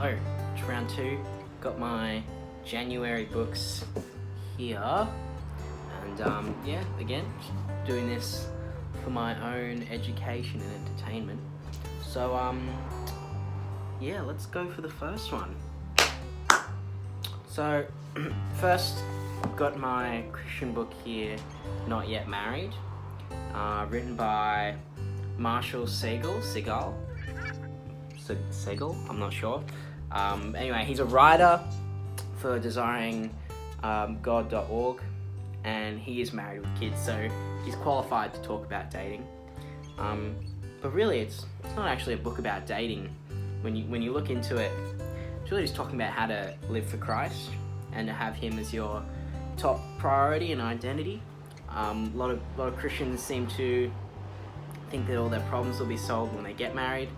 Oh, it's round 2. Got my January books here, and yeah, again, doing this for my own education and entertainment. So yeah, let's go for the first one. So first, got my Christian book here, Not Yet Married, written by Marshall Segal. I'm not sure. Anyway, he's a writer for desiringgod.org, and he is married with kids, so he's qualified to talk about dating. But really, it's not actually a book about dating. When you look into it, it's really just talking about how to live for Christ and to have Him as your top priority and identity. A lot of Christians seem to think that all their problems will be solved when they get married,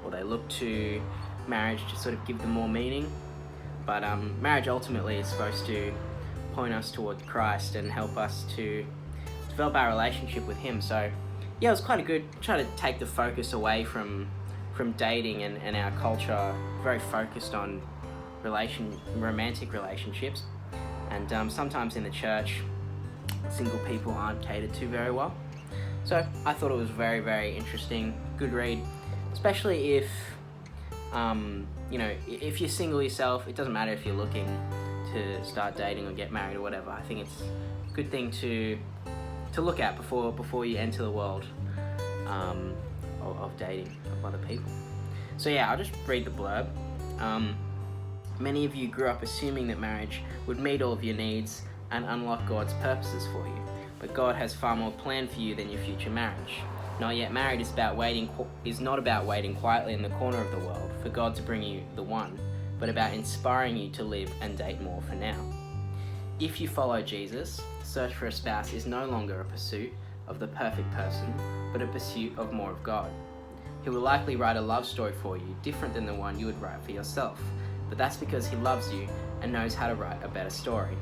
or they look to marriage to sort of give them more meaning. But marriage ultimately is supposed to point us towards Christ and help us to develop our relationship with Him. So yeah, it was quite a good try to take the focus away from dating and our culture, very focused on romantic relationships. And sometimes in the church, single people aren't catered to very well. So I thought it was very, very interesting, good read, especially if if you're single yourself. It doesn't matter if you're looking to start dating or get married or whatever. I think it's a good thing to look at before you enter the world of dating of other people. So yeah, I'll just read the blurb. Many of you grew up assuming that marriage would meet all of your needs and unlock God's purposes for you. But God has far more planned for you than your future marriage. Not Yet Married is not about waiting quietly in the corner of the world for God to bring you the one, but about inspiring you to live and date more for now. If you follow Jesus, search for a spouse is no longer a pursuit of the perfect person, but a pursuit of more of God. He will likely write a love story for you, different than the one you would write for yourself, but that's because He loves you and knows how to write a better story.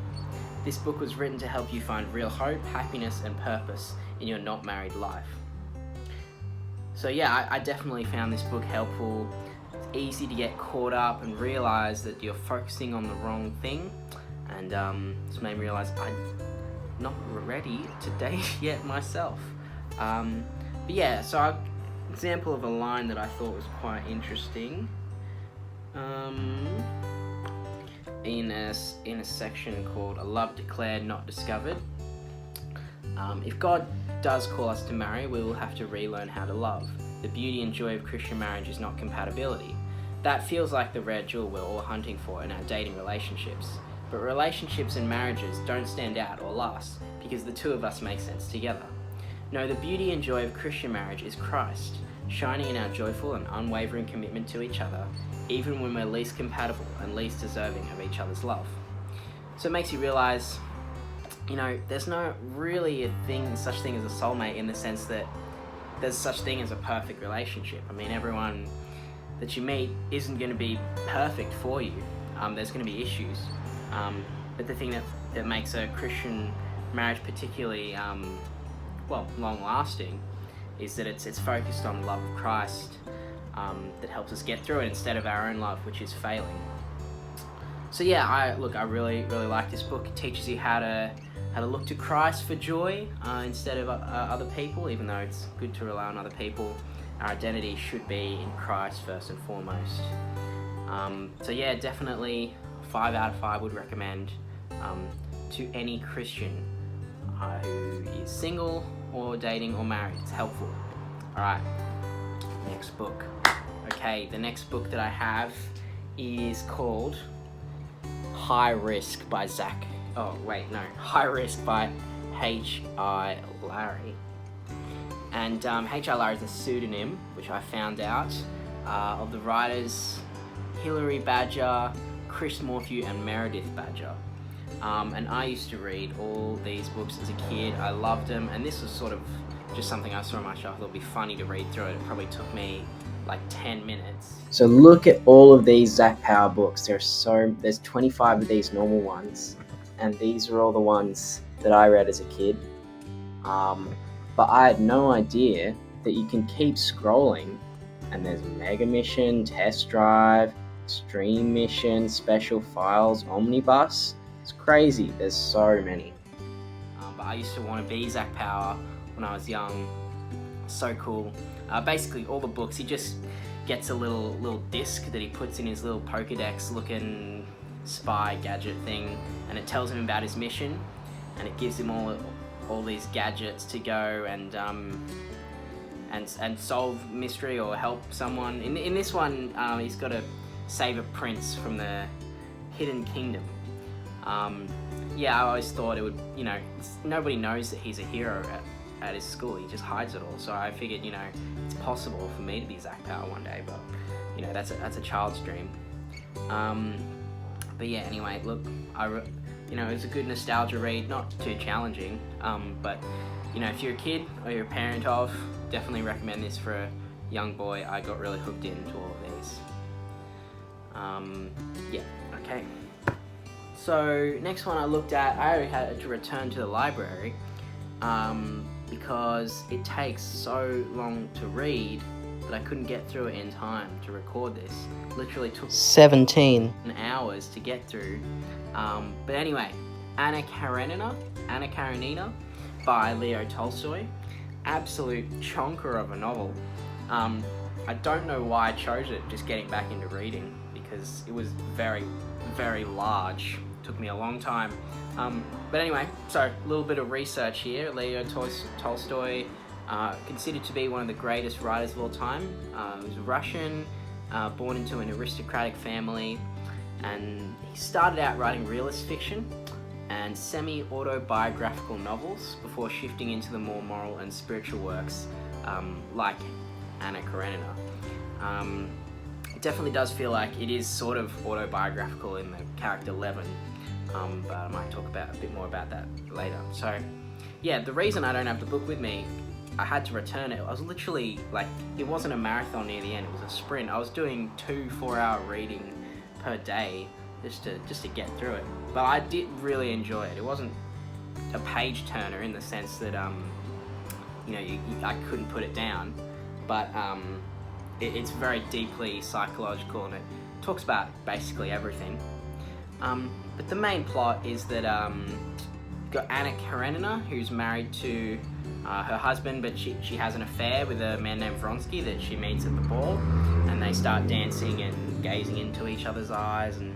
This book was written to help you find real hope, happiness, and purpose in your not married life. So yeah, I definitely found this book helpful. It's easy to get caught up and realize that you're focusing on the wrong thing, and it's made me realize I'm not ready to date yet myself. But yeah, so an example of a line that I thought was quite interesting. In a section called "A Love Declared, Not Discovered." If God does call us to marry, we will have to relearn how to love. The beauty and joy of Christian marriage is not compatibility. That feels like the rare jewel we're all hunting for in our dating relationships. But relationships and marriages don't stand out or last because the two of us make sense together. No, the beauty and joy of Christian marriage is Christ, shining in our joyful and unwavering commitment to each other, even when we're least compatible and least deserving of each other's love. So it makes you realize, there's no really such thing as a soulmate, in the sense that there's such thing as a perfect relationship. I mean, everyone that you meet isn't going to be perfect for you. There's going to be issues. But the thing that makes a Christian marriage particularly long-lasting is that it's focused on the love of Christ, that helps us get through it instead of our own love, which is failing. So yeah, I really, really like this book. It teaches you how to look to Christ for joy instead of other people. Even though it's good to rely on other people, our identity should be in Christ first and foremost. So yeah, definitely 5 out of 5 would recommend to any Christian who is single or dating or married. It's helpful. Alright, next book. Okay, the next book that I have is called High Risk by High Risk by H.I. Larry. And H.I. Larry is a pseudonym, which I found out, of the writers Hilary Badger, Chris Morphew, and Meredith Badger. And I used to read all these books as a kid. I loved them, and this was sort of just something I saw on my shelf. I thought it would be funny to read through it. It probably took me like 10 minutes. So look at all of these Zach Power books. There's 25 of these normal ones, and these are all the ones that I read as a kid. But I had no idea that you can keep scrolling, and there's Mega Mission, Test Drive, Extreme Mission, Special Files, Omnibus. It's crazy. There's so many. But I used to want to be Zach Power when I was young. So cool. Basically, all the books, he just gets a little disc that he puts in his little Pokedex looking spy gadget thing, and it tells him about his mission, and it gives him all these gadgets to go and solve mystery or help someone. In this one, he's got to save a prince from the Hidden Kingdom. Yeah, I always thought it would, nobody knows that he's a hero at his school. He just hides it all. So I figured, it's possible for me to be Zach Power one day, but that's a child's dream. But yeah, anyway, look, it was a good nostalgia read, not too challenging. But if you're a kid or you're a parent of, definitely recommend this for a young boy. I got really hooked into all of these. Yeah, okay. So next one I looked at, I had to return to the library because it takes so long to read that I couldn't get through it in time to record this. Literally took 17 hours to get through. But anyway, Anna Karenina by Leo Tolstoy. Absolute chonker of a novel. I don't know why I chose it, just getting back into reading, because it was very, very large. Took me a long time. But anyway, so a little bit of research here. Leo Tolstoy, considered to be one of the greatest writers of all time. He was Russian, born into an aristocratic family, and he started out writing realist fiction and semi-autobiographical novels before shifting into the more moral and spiritual works like Anna Karenina. It definitely does feel like it is sort of autobiographical in the character Levin, but I might talk a bit more about that later. So yeah, the reason I don't have the book with me, I had to return it. I was literally it wasn't a marathon near the end, it was a sprint. I was doing 2 4-hour reading per day just to get through it. But I did really enjoy it. It wasn't a page turner in the sense that I couldn't put it down, but it's very deeply psychological, and it talks about basically everything. But the main plot is that you've got Anna Karenina, who's married to her husband, but she has an affair with a man named Vronsky that she meets at the ball, and they start dancing and gazing into each other's eyes, and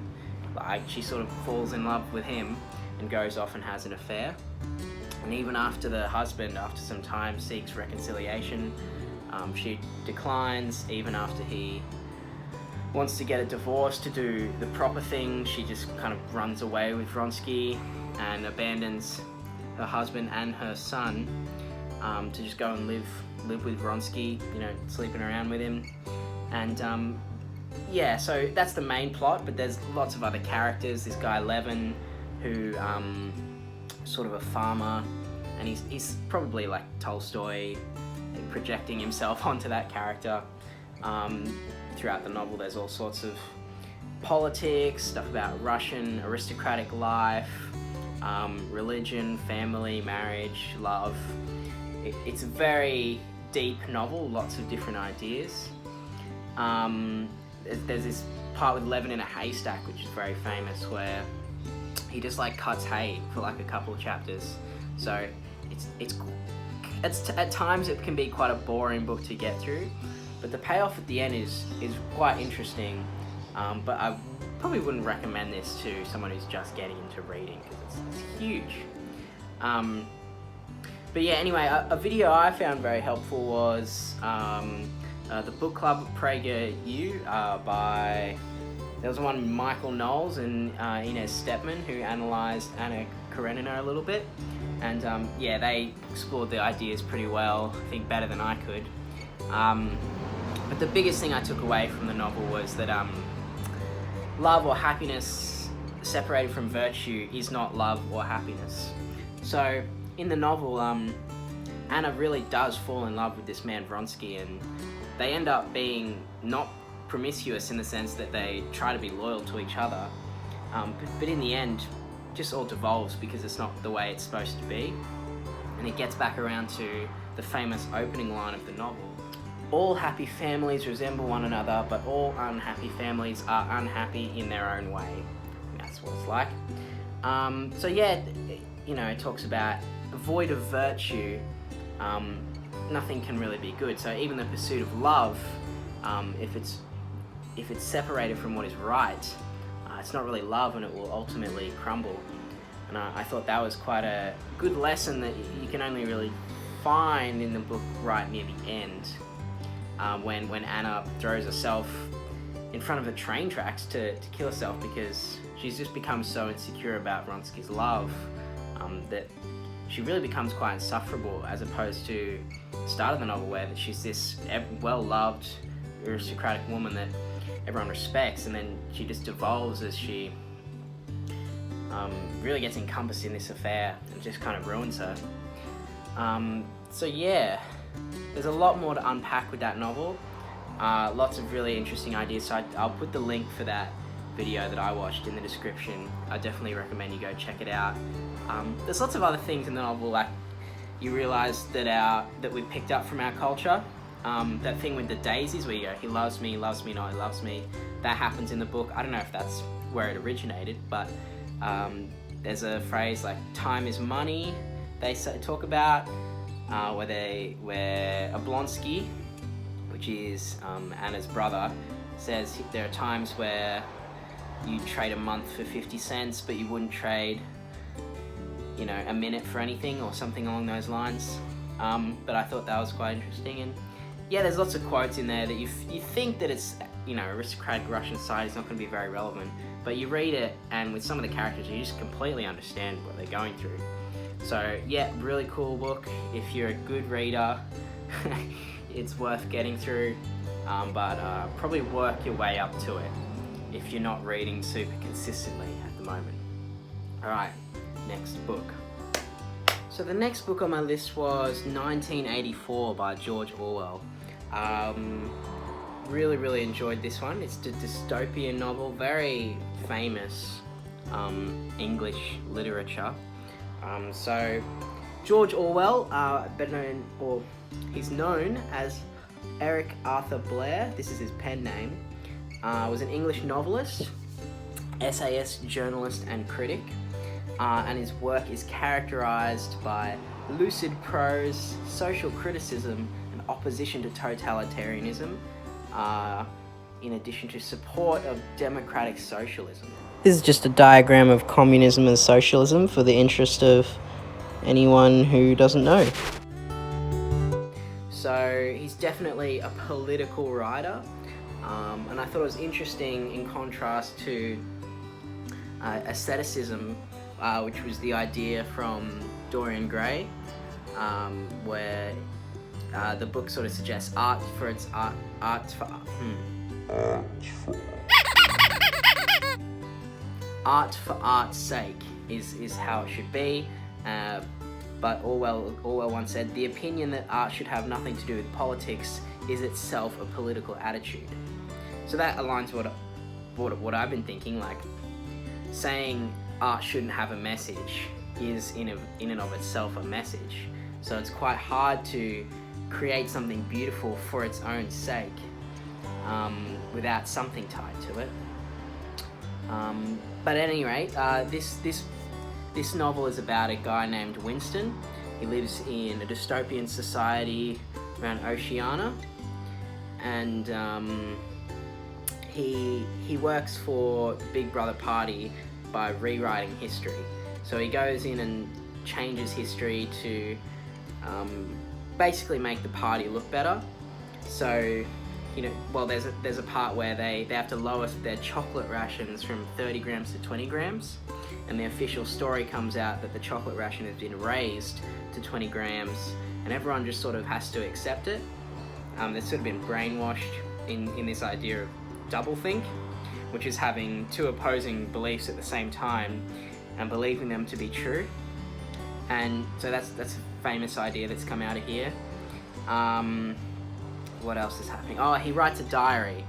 she sort of falls in love with him and goes off and has an affair. And even after the husband, after some time, seeks reconciliation, she declines. Even after he wants to get a divorce to do the proper thing, she just kind of runs away with Vronsky and abandons her husband and her son to just go and live with Vronsky, sleeping around with him. And yeah, so that's the main plot, but there's lots of other characters. This guy Levin, who sort of a farmer, and he's probably like Tolstoy, projecting himself onto that character. Throughout the novel, there's all sorts of politics, stuff about Russian aristocratic life, religion, family, marriage, love. It's a very deep novel, lots of different ideas. There's this part with Levin in a haystack, which is very famous, where he just cuts hay for a couple of chapters. So it's at times it can be quite a boring book to get through, but the payoff at the end is quite interesting. But I probably wouldn't recommend this to someone who's just getting into reading, because it's huge. But yeah, anyway, a video I found very helpful was the book club PragerU there was one Michael Knowles and Inez Stepman, who analysed Anna Karenina a little bit, and yeah, they explored the ideas pretty well, I think better than I could. But the biggest thing I took away from the novel was that love or happiness separated from virtue is not love or happiness. So in the novel, Anna really does fall in love with this man Vronsky, and they end up being not promiscuous in the sense that they try to be loyal to each other, but in the end just all devolves because it's not the way it's supposed to be. And it gets back around to the famous opening line of the novel, All happy families resemble one another, but all unhappy families are unhappy in their own way. That's what it's like. So yeah, it talks about void of virtue, nothing can really be good. So even the pursuit of love, if it's separated from what is right, it's not really love, and it will ultimately crumble. And I thought that was quite a good lesson that you can only really find in the book right near the end, when Anna throws herself in front of the train tracks to kill herself because she's just become so insecure about Vronsky's love, that she really becomes quite insufferable, as opposed to the start of the novel where she's this well-loved, aristocratic woman that everyone respects, and then she just devolves as she really gets encompassed in this affair and just kind of ruins her. So yeah, there's a lot more to unpack with that novel. Lots of really interesting ideas, so I'll put the link for that video that I watched in the description. I definitely recommend you go check it out. There's lots of other things in the novel, like you realise that we picked up from our culture. That thing with the daisies where you go, he loves me, not he loves me. That happens in the book. I don't know if that's where it originated, but there's a phrase like time is money they talk about, where Oblonsky, which is Anna's brother, says there are times where you trade a month for 50 cents, but you wouldn't trade, a minute for anything, or something along those lines. But I thought that was quite interesting. And yeah, there's lots of quotes in there that you think that it's, aristocratic Russian society is not going to be very relevant, but you read it, and with some of the characters, you just completely understand what they're going through. So yeah, really cool book. If you're a good reader, it's worth getting through, but probably work your way up to it if you're not reading super consistently at the moment. Alright, next book. So the next book on my list was 1984 by George Orwell. Really enjoyed this one. It's a dystopian novel, very famous English literature. So George Orwell, he's known as Eric Arthur Blair, this is his pen name, was an English novelist, essayist, journalist and critic, and his work is characterized by lucid prose, social criticism and opposition to totalitarianism, in addition to support of democratic socialism. This is just a diagram of communism and socialism for the interest of anyone who doesn't know. So he's definitely a political writer, and I thought it was interesting in contrast to aestheticism, which was the idea from Dorian Gray, where the book sort of suggests art for art's sake is how it should be, but Orwell once said, the opinion that art should have nothing to do with politics is itself a political attitude. So that aligns with what I've been thinking, like saying art shouldn't have a message is in and of itself a message. So it's quite hard to create something beautiful for its own sake, without something tied to it. But at any rate, this novel is about a guy named Winston. He lives in a dystopian society around Oceania, and he works for the Big Brother party by rewriting history. So he goes in and changes history to basically make the party look better. So, there's a part where they have to lower their chocolate rations from 30 grams to 20 grams, and the official story comes out that the chocolate ration has been raised to 20 grams, and everyone just sort of has to accept it. They've sort of been brainwashed in this idea of doublethink, which is having two opposing beliefs at the same time and believing them to be true. And so that's a famous idea that's come out of here. What else is happening? Oh, he writes a diary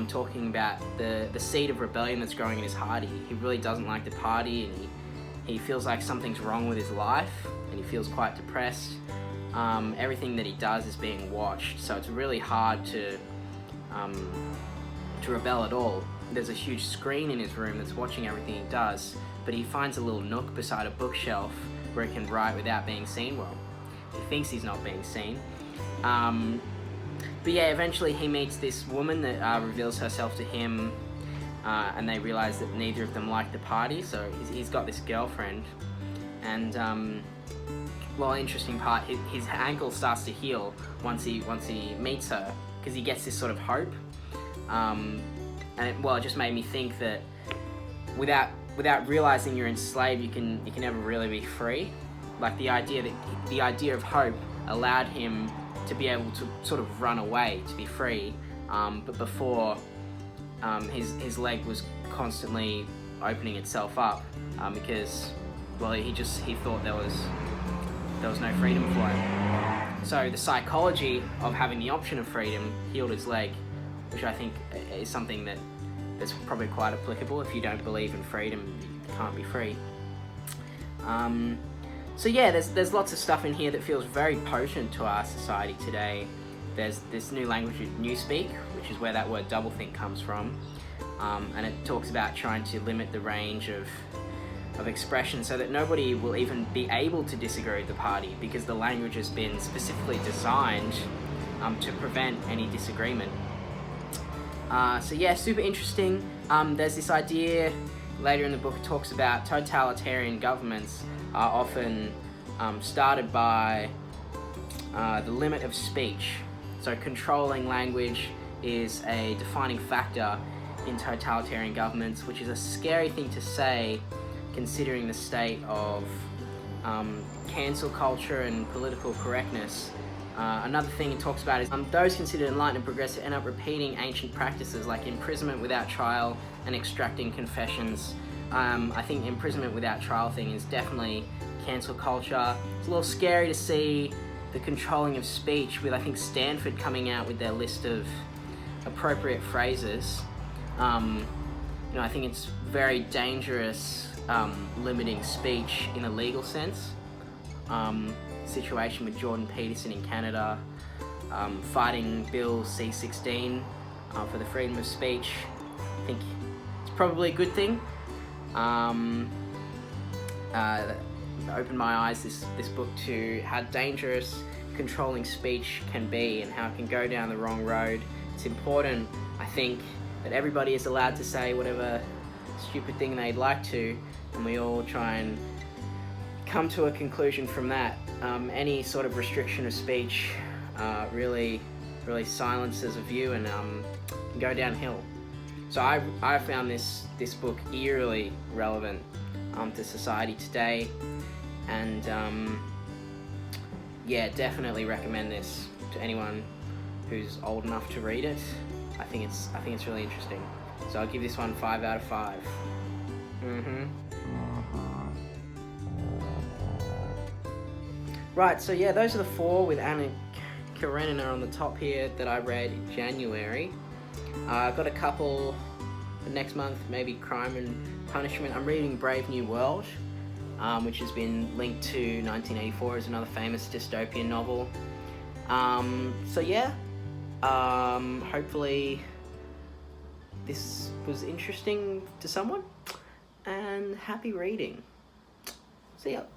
talking about the seed of rebellion that's growing in his heart. He really doesn't like the party, and he feels like something's wrong with his life, and he feels quite depressed. everything that he does is being watched, so it's really hard to rebel at all. There's a huge screen in his room that's watching everything he does, but he finds a little nook beside a bookshelf where he can write without being seen. Well, he thinks he's not being seen. But yeah, eventually he meets this woman that reveals herself to him, and they realize that neither of them like the party, so he's got this girlfriend. And well, interesting part, his ankle starts to heal once he meets her, because he gets this sort of hope. And it just made me think that without realizing you're enslaved, you can never really be free. Like the idea of hope allowed him to be able to sort of run away, to be free. But before, his leg was constantly opening itself up, because, well, he thought there was no freedom for him. So the psychology of having the option of freedom healed his leg, which I think is something that's probably quite applicable. If you don't believe in freedom, you can't be free. So yeah, there's lots of stuff in here that feels very potent to our society today. There's this new language, newspeak, which is where that word doublethink comes from, and it talks about trying to limit the range of expression so that nobody will even be able to disagree with the party, because the language has been specifically designed to prevent any disagreement. So yeah, super interesting. There's this idea later in the book, it talks about totalitarian governments are often started by the limit of speech. So controlling language is a defining factor in totalitarian governments, which is a scary thing to say considering the state of cancel culture and political correctness. Another thing it talks about is those considered enlightened and progressive end up repeating ancient practices like imprisonment without trial and extracting confessions. I think the imprisonment without trial thing is definitely cancel culture. It's a little scary to see the controlling of speech, with I think Stanford coming out with their list of appropriate phrases. I think it's very dangerous limiting speech in a legal sense. Situation with Jordan Peterson in Canada, fighting Bill C-16 for the freedom of speech. I think it's probably a good thing. Opened my eyes, this book, to how dangerous controlling speech can be and how it can go down the wrong road. It's important, I think, that everybody is allowed to say whatever stupid thing they'd like to, and we all try and come to a conclusion from that. Any sort of restriction of speech really silences a view and can go downhill. So I found this book eerily relevant to society today, and yeah, definitely recommend this to anyone who's old enough to read it. I think it's really interesting. So I'll give this one 5 out of 5. Right, so yeah, those are the 4 with Anna Karenina on the top here that I read in January. I've got a couple for next month, maybe Crime and Punishment. I'm reading Brave New World, which has been linked to 1984 as another famous dystopian novel. So yeah, hopefully this was interesting to someone, and happy reading. See ya.